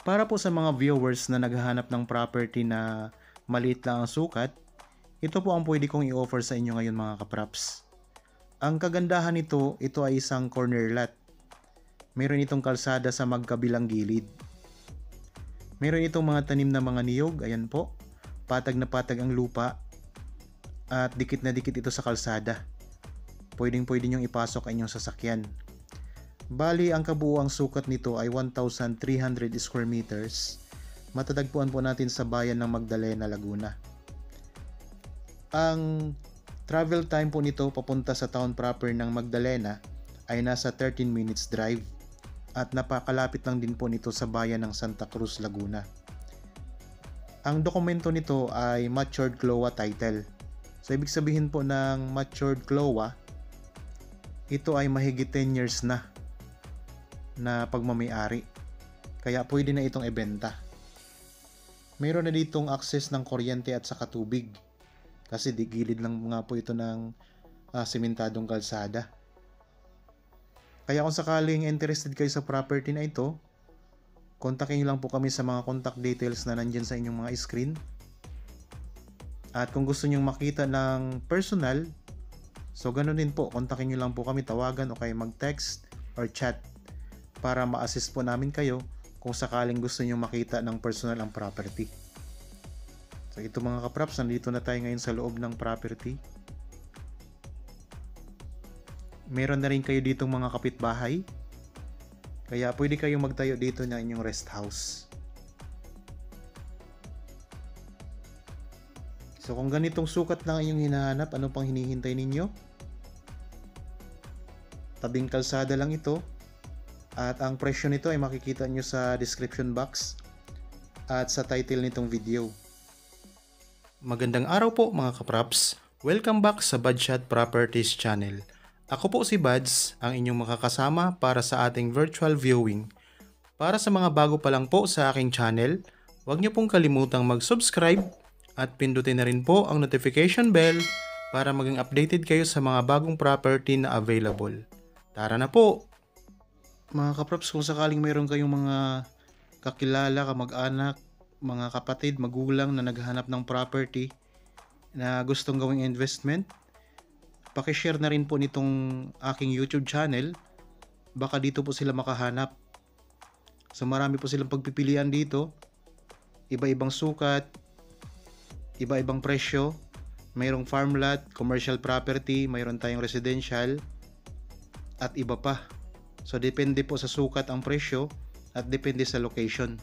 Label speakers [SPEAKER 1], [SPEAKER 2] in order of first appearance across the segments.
[SPEAKER 1] Para po sa mga viewers na naghahanap ng property na maliit lang ang sukat, ito po ang pwede kong i-offer sa inyo ngayon mga kapraps. Ang kagandahan nito, ito ay isang corner lot. Meron itong kalsada sa magkabilang gilid. Meron itong mga tanim na mga niyog, ayan po. Patag na patag ang lupa at dikit na dikit ito sa kalsada. Pwedeng-pwede nyong ipasok ang inyong sasakyan. Bali, ang kabuuang sukat nito ay 1,300 square meters. Matatagpuan po natin sa bayan ng Magdalena, Laguna. Ang travel time po nito papunta sa town proper ng Magdalena ay nasa 13 minutes drive at napakalapit lang din po nito sa bayan ng Santa Cruz, Laguna. Ang dokumento nito ay matured CLOA title. So ibig sabihin po ng matured CLOA, ito ay mahigit 10 years na pagmamayari. Kaya pwede na itong ibenta. Mayroon na ditong access ng kuryente at saka tubig. Kasi di gilid lang nga po ito ng sementadong kalsada. Kaya kung sakaling interested kayo sa property na ito, kontakin nyo lang po kami sa mga contact details na nandyan sa inyong mga screen. At kung gusto nyo makita ng personal, so ganun din po, kontakin nyo lang po kami, tawagan o kayo mag-text or chat para ma-assist po namin kayo kung sakaling gusto nyo makita ng personal ang property. So ito mga kapraps, nandito na tayo ngayon sa loob ng property. Meron na rin kayo ditong mga kapitbahay. Kaya pwede kayong magtayo dito ng inyong rest house. So kung ganitong sukat lang inyong hinahanap, ano pang hinihintay ninyo? Tabing kalsada lang ito. At ang presyo nito ay makikita nyo sa description box at sa title nitong video. Magandang araw po mga kapraps. Welcome back sa Budshot Properties channel. Ako po si Buds, ang inyong makakasama para sa ating virtual viewing. Para sa mga bago pa lang po sa aking channel, huwag niyo pong kalimutang mag-subscribe at pindutin na rin po ang notification bell para maging updated kayo sa mga bagong property na available. Tara na po! Mga kaprops, kung sakaling mayroon kayong mga kakilala, kamag-anak, mga kapatid, magulang na naghahanap ng property na gustong gawing investment, pakishare na rin po nitong aking YouTube channel. Baka dito po sila makahanap. So marami po silang pagpipilian dito. Iba-ibang sukat, iba-ibang presyo. Mayroong farm lot, commercial property, mayroon tayong residential, at iba pa. So depende po sa sukat ang presyo at depende sa location.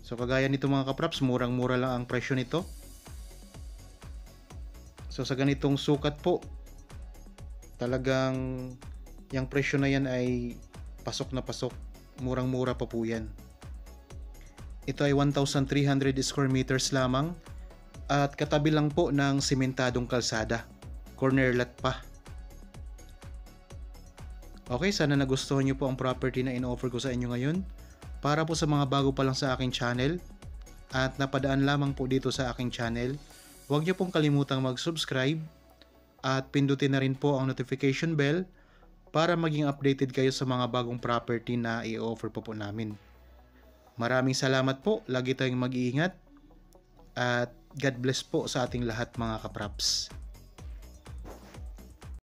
[SPEAKER 1] So kagaya nito mga kapraps, murang-mura lang ang presyo nito. So sa ganitong sukat po, talagang yung presyo na yan ay pasok na pasok. Murang-mura pa po yan. Ito ay 1,300 square meters lamang at katabi lang po ng sementadong kalsada. Corner lot pa. Okay, sana nagustuhan nyo po ang property na in-offer ko sa inyo ngayon. Para po sa mga bago pa lang sa aking channel at napadaan lamang po dito sa aking channel, huwag nyo pong kalimutang mag-subscribe at pindutin na rin po ang notification bell para maging updated kayo sa mga bagong property na i-offer po namin. Maraming salamat po, lagi tayong mag-iingat at God bless po sa ating lahat mga kapraps.